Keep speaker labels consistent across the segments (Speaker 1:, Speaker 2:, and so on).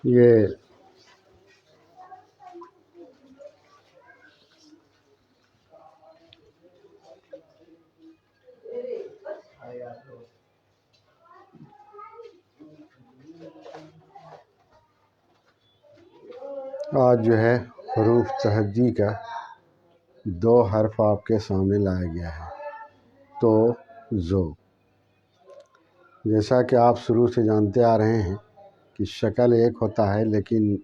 Speaker 1: یہ آج جو ہے حروف تہجی کا 2 حرف آپ کے سامنے لایا گیا ہے، تو زو۔ جیسا کہ آپ شروع سے جانتے آ رہے ہیں کہ شکل ایک ہوتا ہے لیکن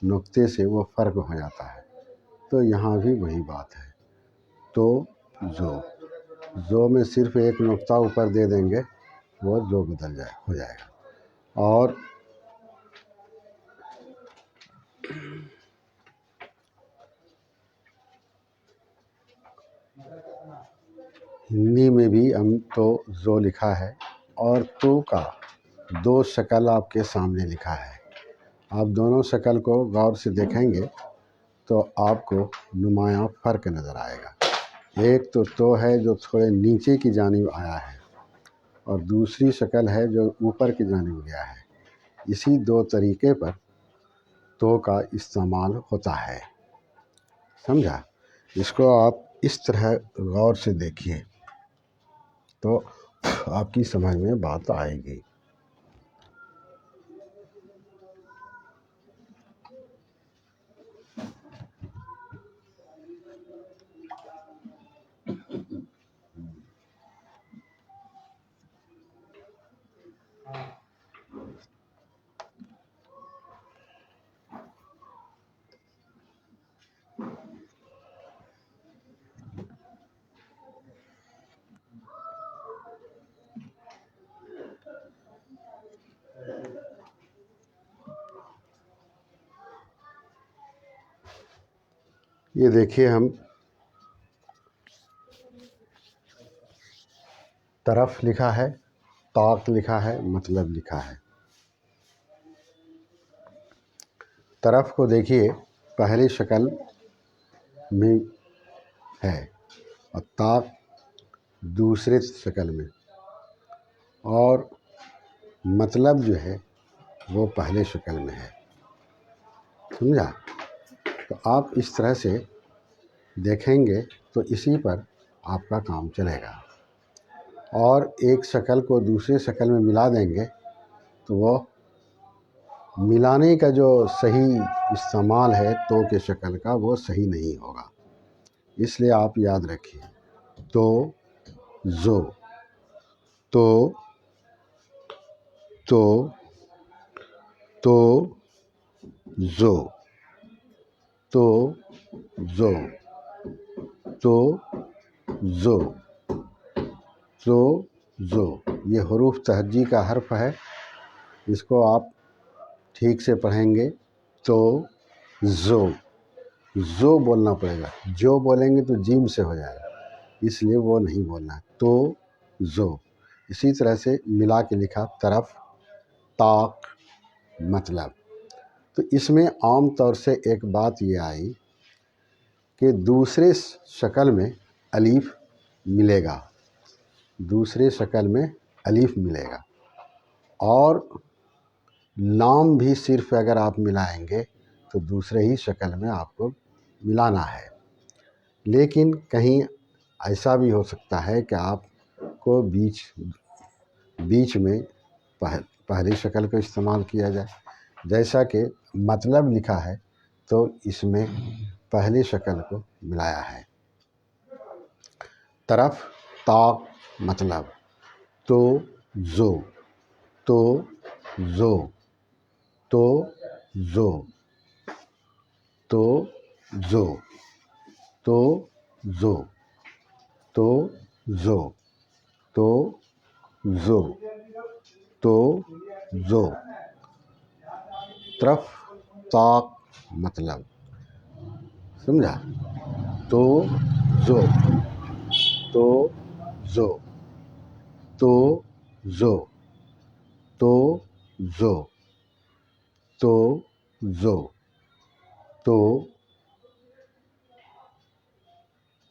Speaker 1: نقطے سے وہ فرق ہو جاتا ہے، تو یہاں بھی وہی بات ہے۔ تو زو میں صرف ایک نقطہ اوپر دے دیں گے، وہ زو ہو جائے گا۔ اور ہندی میں بھی ہم تو زو لکھا ہے، اور تو کا 2 شکل آپ کے سامنے لکھا ہے۔ آپ دونوں شکل کو غور سے دیکھیں گے تو آپ کو نمایاں فرق نظر آئے گا۔ ایک تو ہے جو تھوڑے نیچے کی جانب آیا ہے، اور دوسری شکل ہے جو اوپر کی جانب گیا ہے۔ اسی 2 طریقے پر تو کا استعمال ہوتا ہے، سمجھا؟ اس کو آپ اس طرح غور سے دیکھیے تو آپ کی سمجھ میں بات آئے گی۔ یہ دیکھیے، ہم طرف لکھا ہے، طاق لکھا ہے، مطلب لکھا ہے۔ طرف کو دیکھیے، پہلی شکل میں ہے اور طاق دوسرے شکل میں، اور مطلب جو ہے وہ پہلے شکل میں ہے، سمجھا؟ تو آپ اس طرح سے دیکھیں گے تو اسی پر آپ کا کام چلے گا۔ اور ایک شکل کو دوسرے شکل میں ملا دیں گے تو وہ ملانے کا جو صحیح استعمال ہے تو کے شکل کا، وہ صحیح نہیں ہوگا۔ اس لیے آپ یاد رکھیے، تو زو، تو تو تو زو، تو زو، تو زو، تو زو۔ یہ حروف تہجی کا حرف ہے، اس کو آپ ٹھیک سے پڑھیں گے تو زو بولنا پڑے گا۔ جو بولیں گے تو جیم سے ہو جائے گا، اس لیے وہ نہیں بولنا ہے، تو زو۔ اسی طرح سے ملا کے لکھا، طرف، طاق، مطلب۔ تو اس میں عام طور سے ایک بات یہ آئی کہ دوسرے شکل میں الف ملے گا، دوسرے شکل میں الف ملے گا، اور لام بھی صرف اگر آپ ملائیں گے تو دوسرے ہی شکل میں آپ کو ملانا ہے۔ لیکن کہیں ایسا بھی ہو سکتا ہے کہ آپ کو بیچ میں پہلی شکل کو استعمال کیا جائے، جیسا کہ مطلب لکھا ہے تو اس میں پہلی شکل کو ملایا ہے، طرف، طاق، مطلب۔ تو زو، تو زو، تو زو، تو زو، تو زو، تو زو، تو زو، تو زو۔ طرف، طاق، مطلب، سمجھا؟ تو زو، تو زو، تو زو، تو زو، تو زو،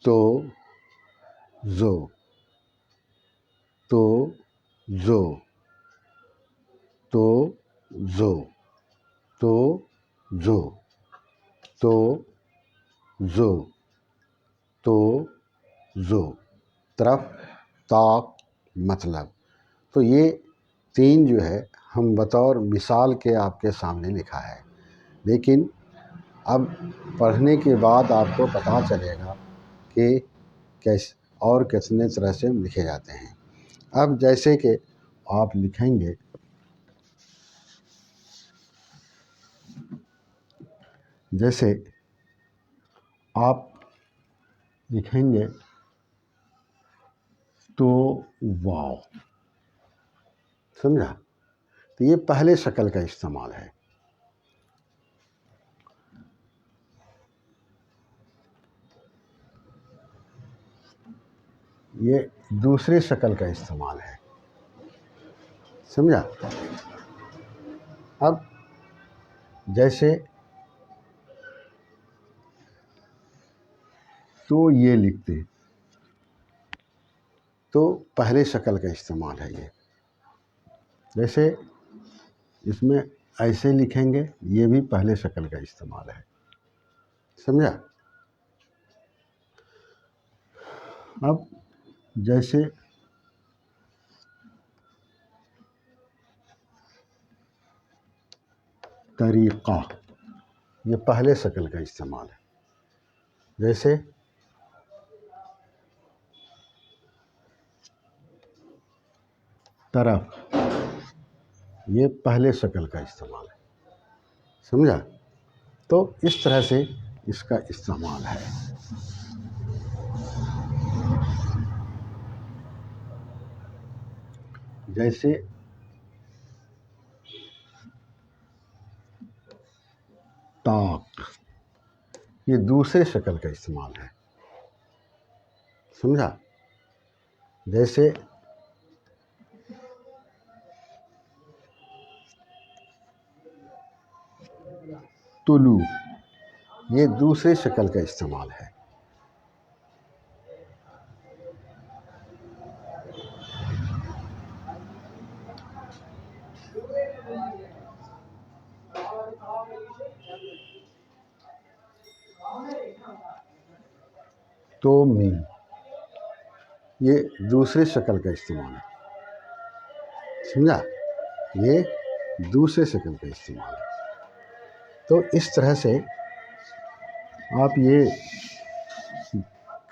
Speaker 1: تو زو، تو زو، تو زو، تو زو، تو زو، تو زو، طرف، طاق، مطلب. تو یہ تین جو ہے ہم بطور مثال کے آپ کے سامنے لکھا ہے، لیکن اب پڑھنے کے بعد آپ کو پتہ چلے گا کہ کیسے اور کتنے طرح سے لکھے جاتے ہیں. اب جیسے کہ آپ لکھیں گے، جیسے آپ لکھیں گے تو واو، سمجھا؟ تو یہ پہلے شکل کا استعمال ہے. یہ دوسرے شکل کا استعمال ہے، سمجھا؟ اب جیسے تو یہ لکھتے ہیں تو پہلے شکل کا استعمال ہے. یہ جیسے اس میں ایسے لکھیں گے، یہ بھی پہلے شکل کا استعمال ہے، سمجھا؟ اب جیسے طریقہ، یہ پہلے شکل کا استعمال ہے. جیسے طرف، یہ پہلے شکل کا استعمال ہے، سمجھا؟ تو اس طرح سے اس کا استعمال ہے. جیسے طاق، یہ دوسرے شکل کا استعمال ہے، سمجھا؟ جیسے طلوع، یہ دوسرے شکل کا استعمال ہے. تو می، یہ دوسرے شکل کا استعمال ہے، سمجھا؟ یہ دوسرے شکل کا استعمال ہے. تو اس طرح سے آپ یہ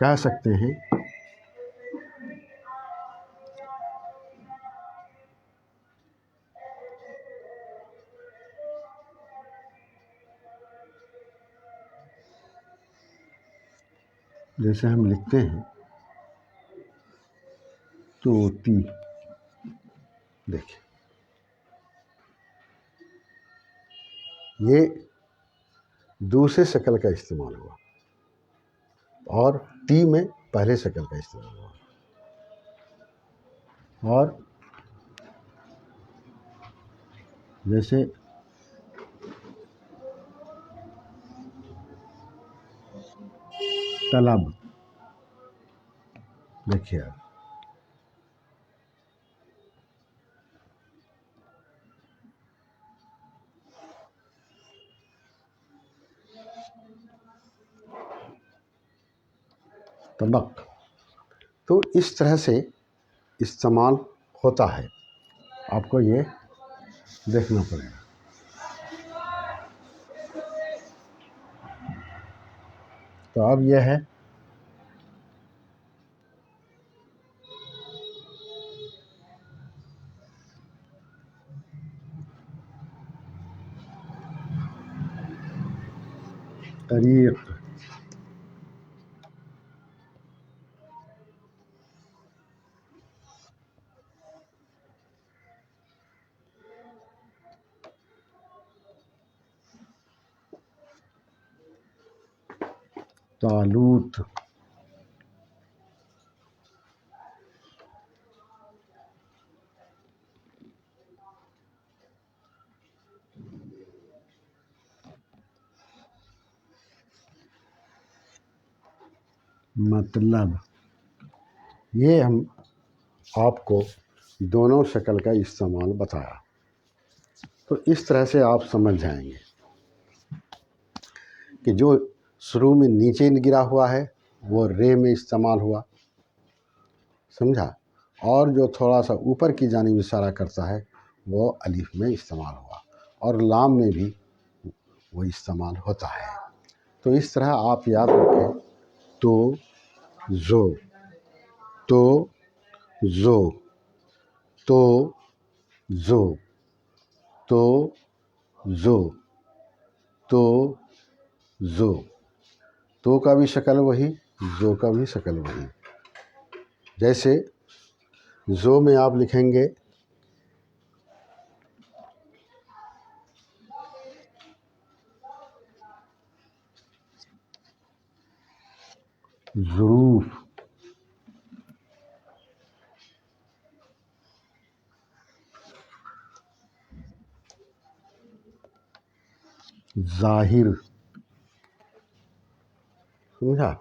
Speaker 1: کہہ سکتے ہیں جیسے ہم لکھتے ہیں طوطی، دیکھیں یہ دوسرے شکل کا استعمال ہوا اور ٹی میں پہلے شکل کا استعمال ہوا. اور جیسے طلب، دیکھیے آپ طبق. تو اس طرح سے استعمال ہوتا ہے، آپ کو یہ دیکھنا پڑے گا. تو اب یہ ہے طریق، طالوت، مطلب. یہ ہم آپ کو دونوں شکل کا استعمال بتایا۔ تو اس طرح سے آپ سمجھ جائیں گے کہ جو شروع میں نیچے گرا ہوا ہے وہ رے میں استعمال ہوا، سمجھا، اور جو تھوڑا سا اوپر کی جانب اشارہ کرتا ہے وہ الف میں استعمال ہوا، اور لام میں بھی وہ استعمال ہوتا ہے۔ تو اس طرح آپ یاد رکھیں، تو زو، تو زو، تو زو، تو زو، تو زو، تو کا بھی شکل وہی، زو کا بھی شکل وہی۔ جیسے زو میں آپ لکھیں گے ظروف، ظاہر، سمجھا،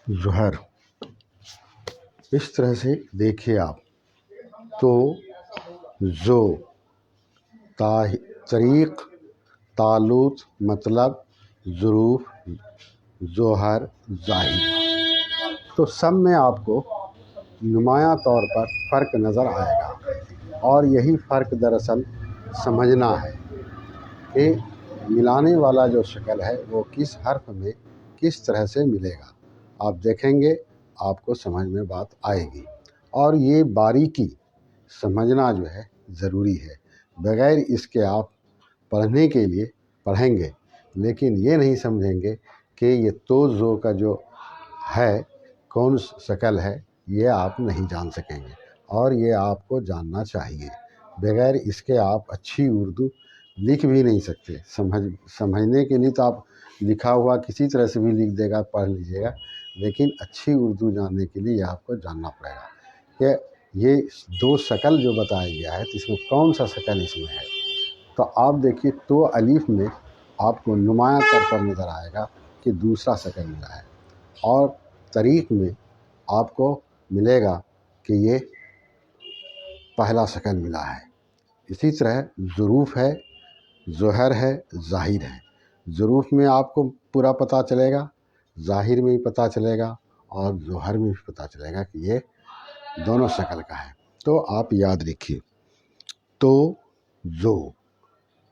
Speaker 1: ظہر۔ اس طرح سے دیکھیے آپ، تو زو، طریق، تعلق، مطلب، ظروف، ظہر، ظاہر۔ تو سب میں آپ کو نمایاں طور پر فرق نظر آئے گا، اور یہی فرق دراصل سمجھنا ہے کہ ملانے والا جو شکل ہے وہ کس حرف میں کس طرح سے ملے گا۔ آپ دیکھیں گے آپ کو سمجھ میں بات آئے گی، اور یہ باریکی سمجھنا جو ہے ضروری ہے۔ بغیر اس کے آپ پڑھنے کے لیے پڑھیں گے لیکن یہ نہیں سمجھیں گے کہ یہ تو زو کا جو ہے کون شکل ہے، یہ آپ نہیں جان سکیں گے، اور یہ آپ کو جاننا چاہیے۔ بغیر اس کے آپ اچھی اردو لکھ بھی نہیں سکتے۔ سمجھنے کے لیے تو آپ لکھا ہوا کسی طرح سے بھی لکھ دے گا، پڑھ لیجیے گا، لیکن اچھی اردو جاننے کے لیے آپ کو جاننا پڑے گا کہ یہ دو شکل جو بتایا گیا ہے تو اس میں کون سا شکل اس میں ہے۔ تو آپ دیکھیے، تو الف میں آپ کو نمایاں طور پر نظر آئے گا کہ دوسرا شکل ملا ہے، اور طریق میں آپ کو ملے گا کہ یہ پہلا شکل ملا ہے۔ اسی طرح ظروف ہے، ظہر ہے، ظاہر ہے۔ ظروف میں آپ کو پورا پتہ چلے گا، ظاہر میں بھی پتہ چلے گا، اور ظہر میں بھی پتہ چلے گا کہ یہ دونوں شکل کا ہے۔ تو آپ یاد رکھیے، تو زو،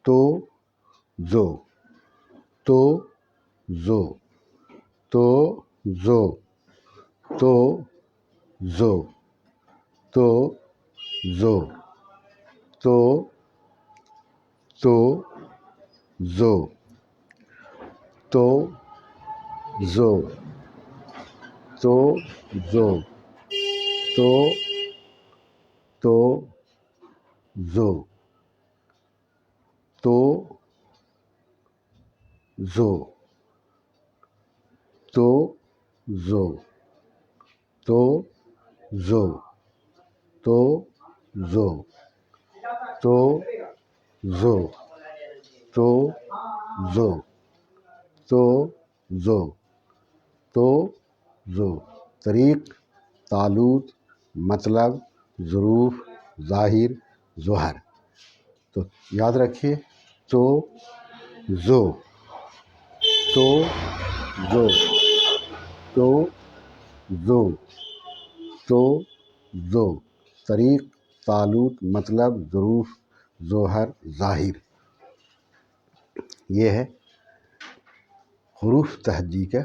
Speaker 1: تو زو، تو زو، تو زو، تو زو، تو زو، تو زو، تو زو، تو زو، تو زو، تو زو، تو زو، تو زو، تو زو، تو زو، تو زو، تو زو، تو زو۔ طریق، تعلق، مطلب، ظروف، ظاہر، ظہر۔ تو یاد رکھیے، تو زو، تو زو، تو زو، تو زو۔ طریق، تعلق، مطلب، ظروف، ظہر، ظاہر۔ یہ ہے حروف تہجی کا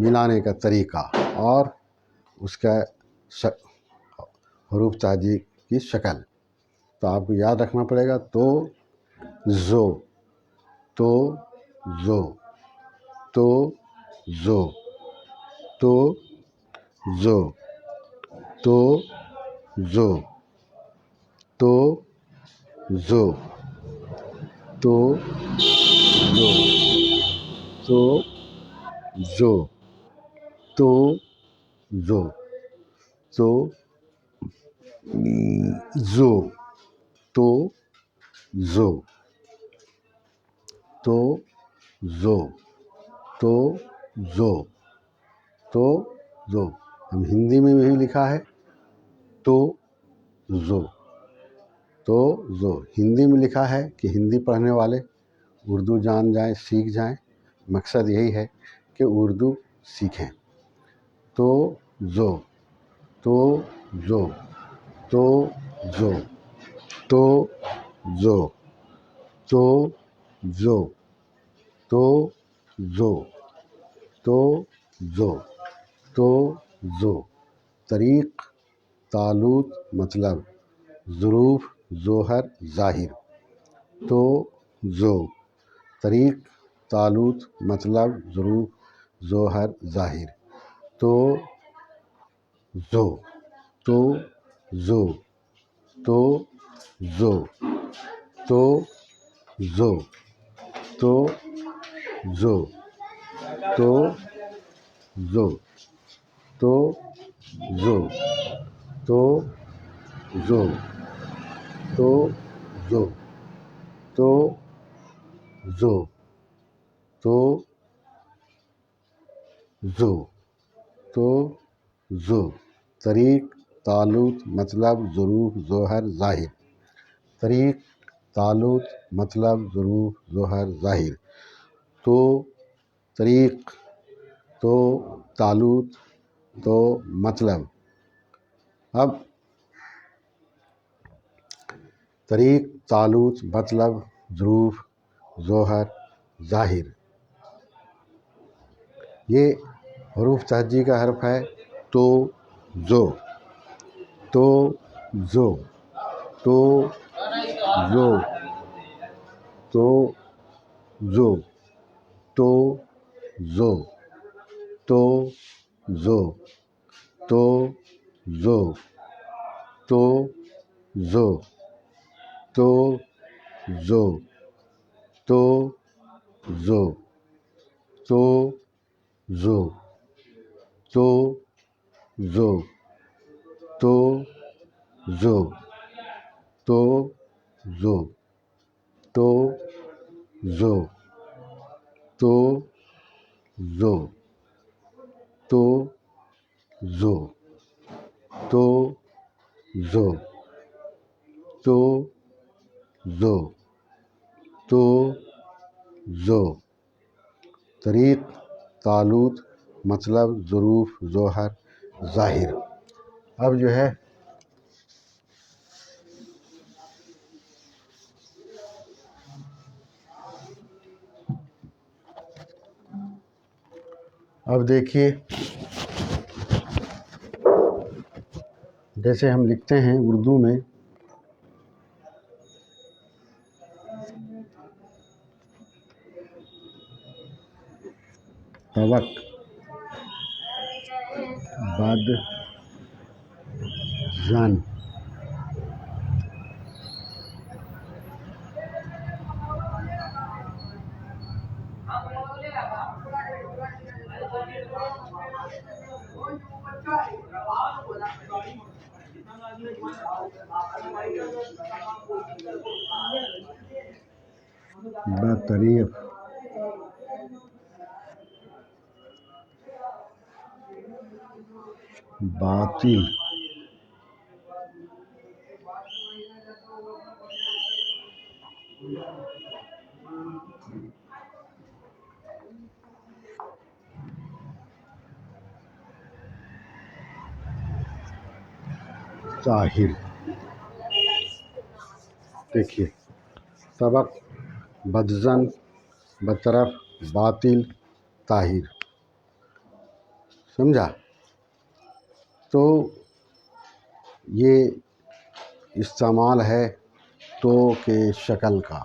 Speaker 1: ملانے کا طریقہ، اور اس کا حروف تہجی کی شکل۔ تو آپ کو یاد رکھنا پڑے گا، تو زو، تو زو، تو زو، تو زو، تو زو، تو زو، تو زو، تو زو، تو زو، تو زو، تو زو، تو زو، تو زو، تو زو. ہم ہندی میں بھی لکھا ہے تو زو، تو زو. ہندی میں لکھا ہے کہ ہندی پڑھنے والے اردو جان جائیں، سیکھ جائیں. مقصد یہی ہے کہ اردو سیکھیں. تو زو، تو زو، تو زو، تو زو، تو زو، تو زو، تو زو، تو زو. طریق، تعلق، مطلب، ظروف، ظوہر، ظاہر. تو زو، طریق، تعلق، مطلب، ظروف، ظوہر، ظاہر. تو زو، تو زو، تو زو، تو زو، تو زو، تو زو، تو زو، تو زو، تو زو، تو زو، تو زو، تو زو. طریق، تعلق، مطلب، ظروف، ظوہر، ظاہر. طریق، تعلق، مطلب، ظروف، ظوہر، ظاہر. تو طریق، تو تعلق، تو مطلب. اب طریق، تعلق، مطلب، ظروف، ظوہر، ظاہر. یہ حروف تہجی کا حرف ہے تو زو، تو زو، تو زو، تو زو، تو زو، تو زو، تو زو، تو زو، تو زو، تو زو، تو زو، تو زو، تو زو، تو زو، تو زو، تو زو، تو زو، تو زو، تو زو، تو زو. طریق، تعلق، مطلب، ظروف، ظوہر، ظاہر. اب جو ہے اب دیکھیے، جیسے ہم لکھتے ہیں اردو میں توق، بد، زن. بطریق، باطل، ظاہر. دیکھیے، سبق، بدزن، بطرف، باطل، طاہر. سمجھا؟ تو یہ استعمال ہے تو کے شکل کا.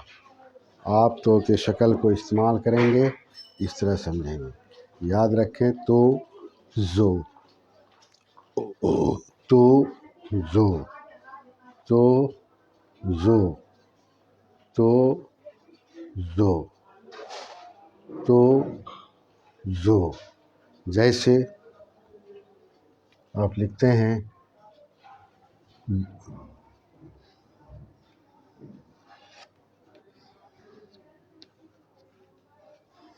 Speaker 1: آپ تو کے شکل کو استعمال کریں گے، اس طرح سمجھیں گے. یاد رکھیں تو زو، تو زو، تو زو، تو زو، تو زو. جیسے آپ لکھتے ہیں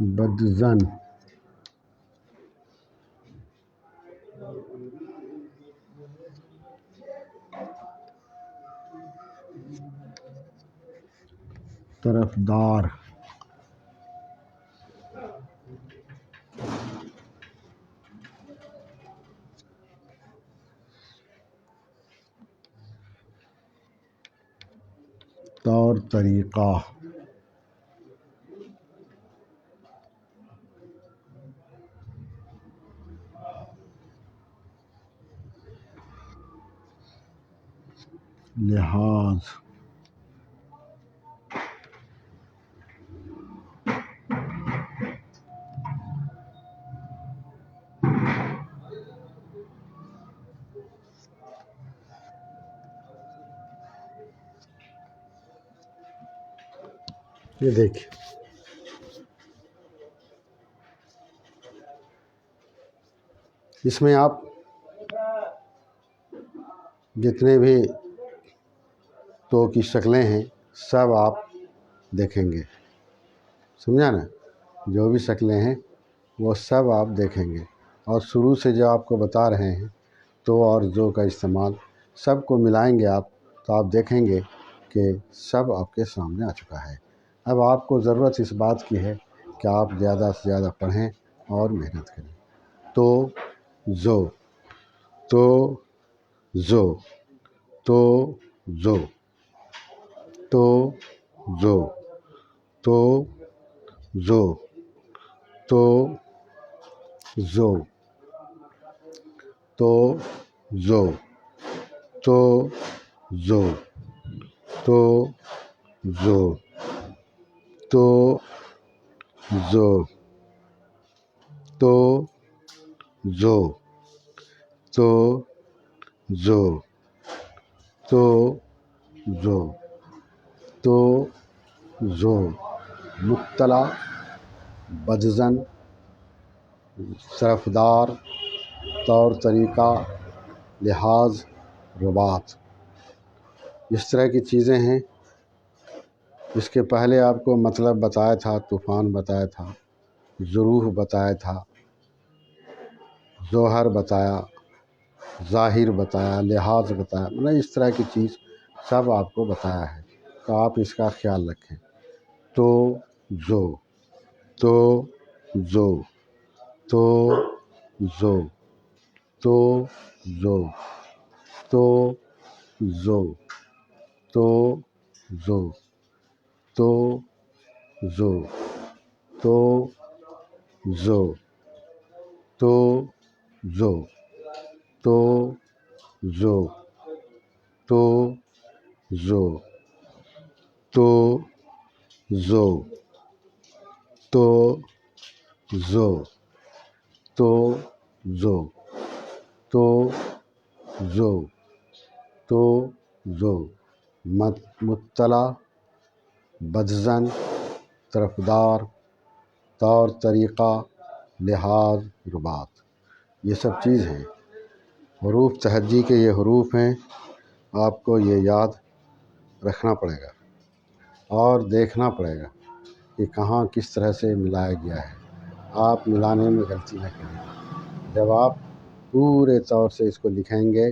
Speaker 1: بدزن طرفدار طور طریقہ لحاظ یہ دیکھیں اس میں آپ جتنے بھی تو کی شکلیں ہیں سب آپ دیکھیں گے، سمجھا نا؟ جو بھی شکلیں ہیں وہ سب آپ دیکھیں گے، اور شروع سے جو آپ کو بتا رہے ہیں تو اور جو کا استعمال سب کو ملائیں گے آپ، تو آپ دیکھیں گے کہ سب آپ کے سامنے آ چکا ہے۔ اب آپ کو ضرورت اس بات کی ہے کہ آپ زیادہ سے زیادہ پڑھیں اور محنت کریں۔ تو زو، تو زو، تو زو، تو زو، تو زو، تو زو، تو زو، تو زو، تو زو، تو زو، تو زو، تو زو، تو زو، تو زو، مبتلا، بدزن، طرفدار، طور طریقہ، لحاظ، رباط، اس طرح کی چیزیں ہیں۔ اس کے پہلے آپ کو مطلب بتایا تھا، طوفان بتایا تھا، ظروف بتایا تھا، ظہر بتایا، ظاہر بتایا، لحاظ بتایا، مطلب اس طرح کی چیز سب آپ کو بتایا ہے، تو آپ اس کا خیال رکھیں۔ تو زو، تو زو، تو زو، تو زو، تو زو، تو زو، تو زو، تو زو، تو زو، تو زو، تو زو، تو زو، تو زو، تو زو، تو زو، تو زو، مبتلا، بدزن، طرفدار، طور طریقہ، لحاظ، رباط، یہ سب چیز ہیں۔ حروف تہجی کے یہ حروف ہیں، آپ کو یہ یاد رکھنا پڑے گا اور دیکھنا پڑے گا کہ کہاں کس طرح سے ملایا گیا ہے۔ آپ ملانے میں غلطی نہ کریں۔ جب آپ پورے طور سے اس کو لکھیں گے،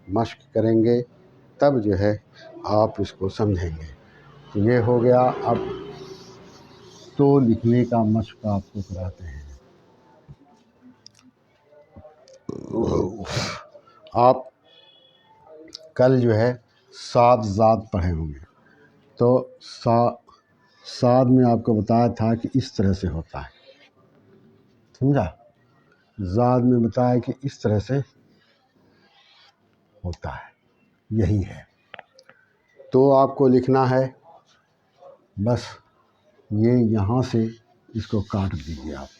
Speaker 1: مشق کریں گے، تب جو ہے آپ اس کو سمجھیں گے۔ تو یہ ہو گیا۔ اب تو لکھنے کا مشق آپ کو کراتے ہیں۔ آپ کل جو ہے صاد ذات پڑھے ہوں گے، تو صاد میں آپ کو بتایا تھا کہ اس طرح سے ہوتا ہے، سمجھا؟ ذات میں بتایا کہ اس طرح سے ہوتا ہے، یہی ہے۔ تو آپ کو لکھنا ہے، بس یہ یہاں سے اس کو کاٹ دیجیے آپ،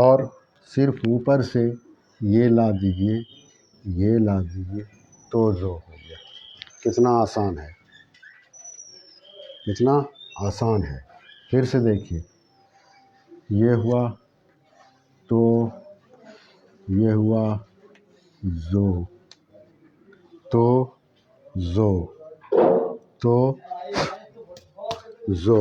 Speaker 1: اور صرف اوپر سے یہ لا دیجیے، یہ لا دیجیے، تو زو ہو گیا۔ کتنا آسان ہے، کتنا آسان ہے۔ پھر سے دیکھیے، یہ ہوا تو، یہ ہوا زو، تو زو، تو زو،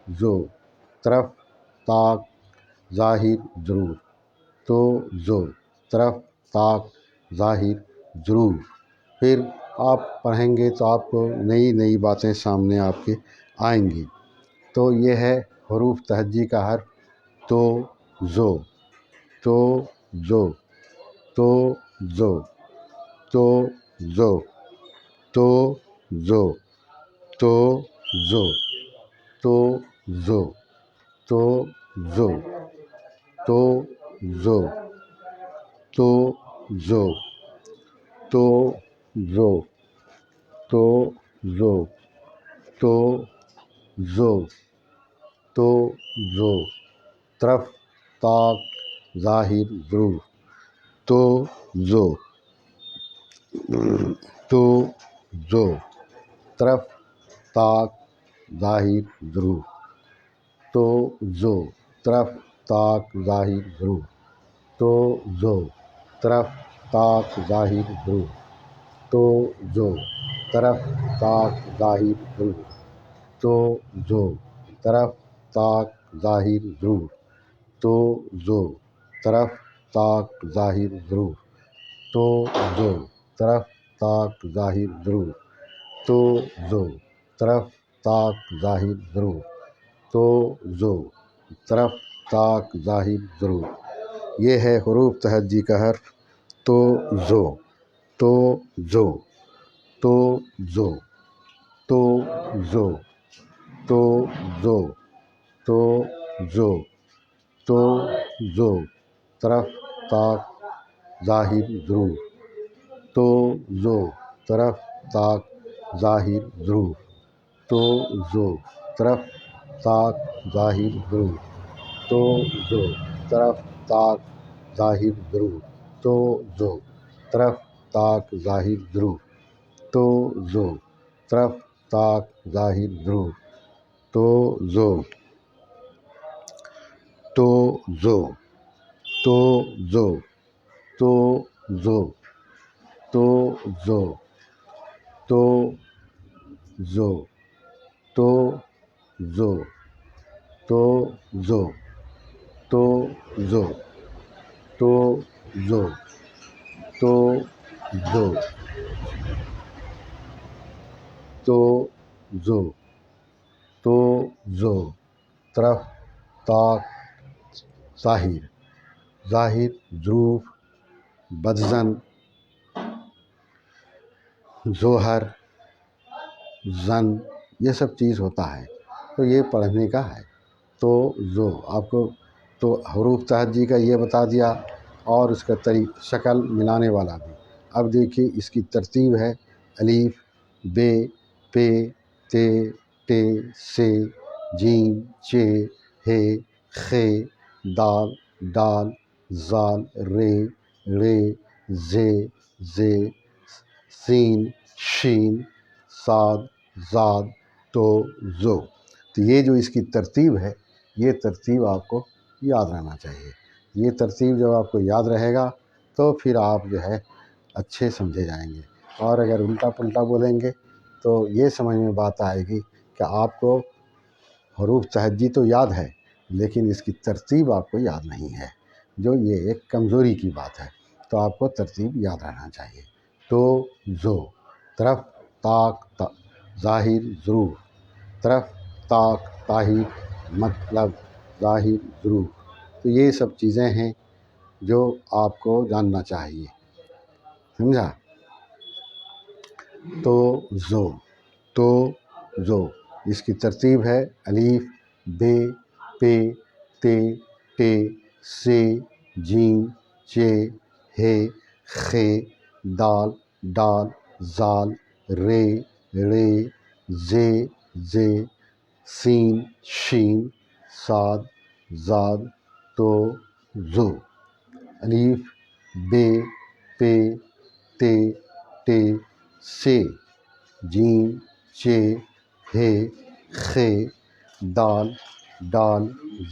Speaker 1: زو طرف طاق ظاہر ضرور، تو زو طرف طاق ظاہر ضرور۔ پھر آپ پڑھیں گے تو آپ کو نئی نئی باتیں سامنے آپ کے آئیں گی۔ تو یہ ہے حروف تہجی کا حرف تو زو، تو زو، تو زو، تو زو، تو زو، تو زو، تو زو، تو زو، تو زو، تو زو، تو زو، تو زو، تو زو، تو زو طرف طاق ظاہر ضرور، تو زو، تو زو طرف طاق ظاہر ضرور، تو زو طرف طاق ظاہر ضرور، تو زو طرف طاق ظاہر ضرور، تو زو طرف طاق ظاہر ضرور، تو زو طرف طاق ظاہر ضرور، تو زو طرف طاق ظاہر ضرور، تو زو طرف طاق ظاہر ضرور، تو زو طرف طاق ظاہر ضرور، تو زو طرف طاق ظاہر ضرور۔ یہ ہے حروف تہجی کا حرف تو زو، تو زو، تو زو، تو زو، تو زو، تو زو، تو زو طرف طاق ظاہر ضرور، تو زو طرف طاق ظاہر ضرور، تو زو طرف طاق ظاہر ضرور، تو زو طرف طاق ظاہر ضرور، تو زو طرف طاق ظاہر ضرور، تو زو طرف طاق ظاہر ضرور، تو زو، تو زو، تو زو، تو زو، تو زو، تو زو، تو زو، تو زو، تو زو، تو زو، تو زو، تو زو، تو زو طرف طاق ظاہر، ظاہر ظروف بدزن ظوہر زن یہ سب چیز ہوتا ہے، تو یہ پڑھنے کا ہے۔ تو زو آپ کو تو حروف تہجی کا یہ بتا دیا اور اس کا شکل ملانے والا بھی۔ اب دیکھیے اس کی ترتیب ہے الف بے پے تے ٹے سے جیم چے ہے خے دال ڈال زال رے ڑے زے زے سین شین صاد زاد تو زو۔ تو یہ جو اس کی ترتیب ہے یہ ترتیب آپ کو یاد رہنا چاہیے۔ یہ ترتیب جب آپ کو یاد رہے گا تو پھر آپ جو ہے اچھے سمجھے جائیں گے، اور اگر الٹا پلٹا بولیں گے تو یہ سمجھ میں بات آئے گی کہ آپ کو حروف تہجی تو یاد ہے لیکن اس کی ترتیب آپ کو یاد نہیں ہے، جو یہ ایک کمزوری کی بات ہے۔ تو آپ کو ترتیب یاد رہنا چاہیے۔ تو زو طرف طاق ظاہر ضرور، طرف طاق طاہر مطلب ظاہر ضرور۔ تو یہ سب چیزیں ہیں جو آپ کو جاننا چاہیے، سمجھا؟ تو زو، تو زو اس کی ترتیب ہے الف بے پے تے ٹے سے جیم چے ہے خے دال ڈال زال رے ڑے زے زے سین شین صاد زاد تو زو۔ الف بے پے تے ٹے سے جیم چے ہے خے دال ڈال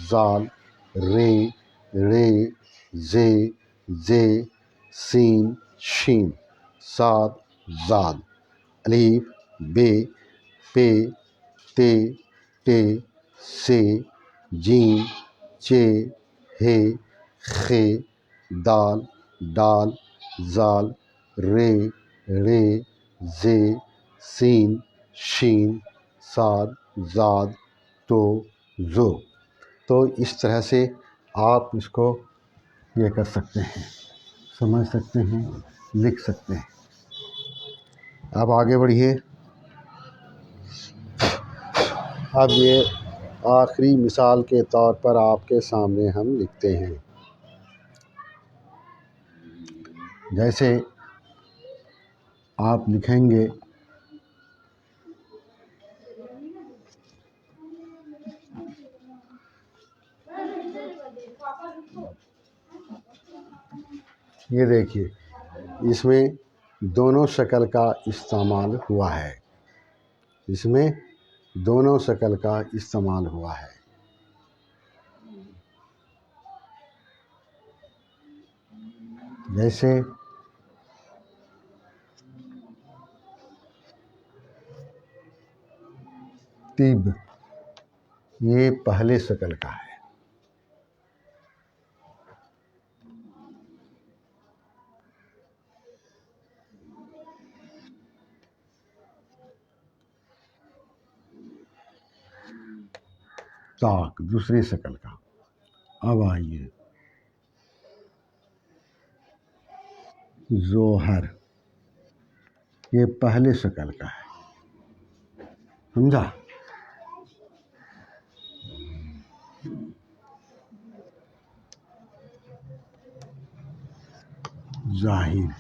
Speaker 1: زال رے ڑے زے زے سین شین صاد زاد۔ الف بے پے تے ٹے سے جیم چے ہے خے دال ڈال زال رے رے زے سین شین صاد زاد تو زو۔ تو اس طرح سے آپ اس کو یہ کر سکتے ہیں، سمجھ سکتے ہیں، لکھ سکتے ہیں۔ اب آگے بڑھیے۔ اب یہ آخری مثال کے طور پر آپ کے سامنے ہم لکھتے ہیں، جیسے آپ لکھیں گے یہ دیکھیے اس میں دونوں شکل کا استعمال ہوا ہے، اس میں دونوں شکل کا استعمال ہوا ہے۔ جیسے طب، یہ پہلے شکل کا ہے، طاق دوسری شکل کا۔ اب آئیے ظوہر، یہ پہلے شکل کا ہے، سمجھا؟ ظاہر،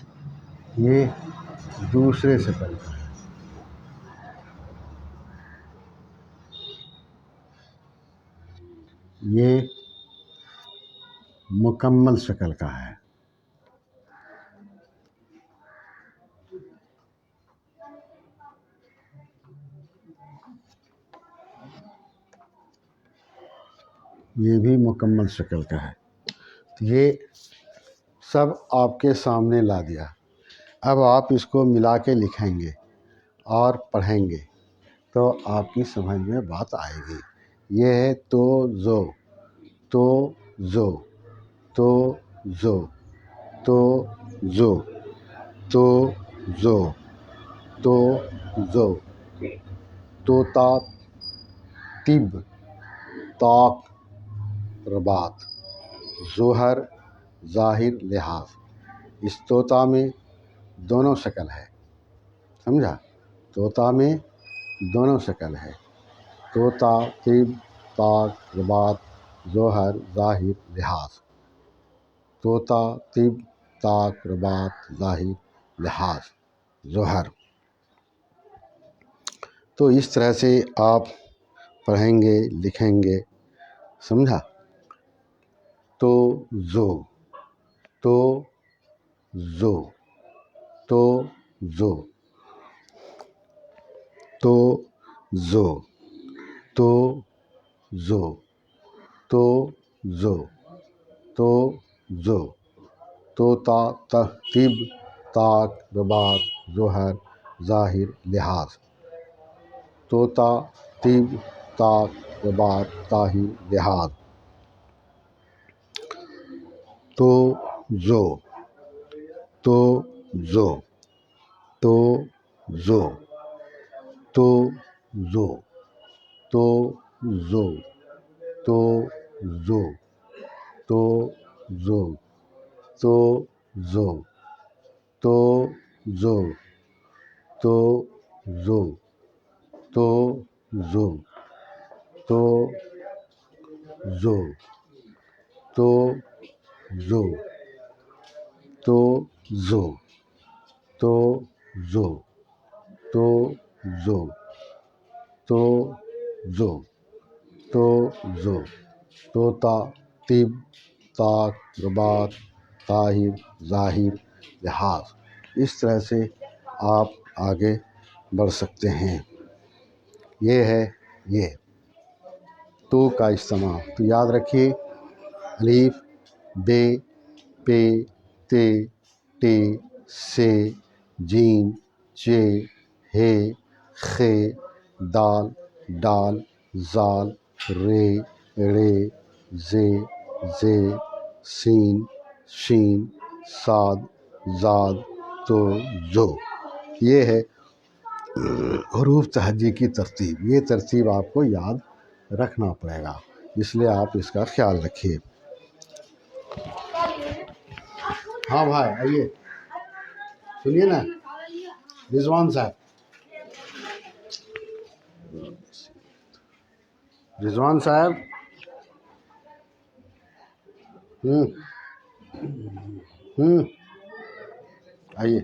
Speaker 1: یہ دوسرے شکل کا ہے، یہ مکمل شکل کا ہے۔ یہ بھی مکمل شکل کا ہے۔ یہ سب آپ کے سامنے لا دیا۔ اب آپ اس کو ملا کے لکھیں گے اور پڑھیں گے تو آپ کی سمجھ میں بات آئے گی۔ یہ ہے تو زو، تو زو، تو زو، تو زو، تو زو، تو زو، طوطا طب طاق رباط ظہر ظاہر لحاظ۔ اس طوطا میں دونوں شکل ہے، سمجھا؟ طوطا میں دونوں شکل ہے، طوطا طب طاق رباط ظہر ظاہر لحاظ، طوطا طب طاق رباط ظاہر لحاظ ظہر۔ تو اس طرح سے آپ پڑھیں گے لکھیں گے، سمجھا؟ تو زو، تو زو، تو زو، تو زو، تو زو، تو زو، تو زو، طوطا طب طاق رباط ظہر ظاہر لحاظ، طوطا طب طاق رباط ظاہر لحاظ، تو زو، تو زو، تو زو، تو زو، تو زو، تو زو، تو زو، تو زو، تو زو، تو زو، تو زو، تو زو، تو زو، تو زو، تو زو، تو زو، تو زو، تو زو، طوطا طب طاق رباط طاہر ظاہر لحاظ۔ اس طرح سے آپ آگے بڑھ سکتے ہیں۔ یہ ہے یہ تو کا استعمال۔ تو یاد رکھیے، الف بے پے تے ٹے سے جیم چے ہے خے دال ڈال زال رے، ڑے، زے، زے، سین، شین، صاد، زاد، تو، زو۔ یہ ہے حروف تہجی کی ترتیب۔ یہ ترتیب آپ کو یاد رکھنا پڑے گا، اس لیے آپ اس کا خیال رکھیے۔ ہاں بھائی آئیے، سنیے نا رضوان صاحب، رضوان صاحب، آئیے۔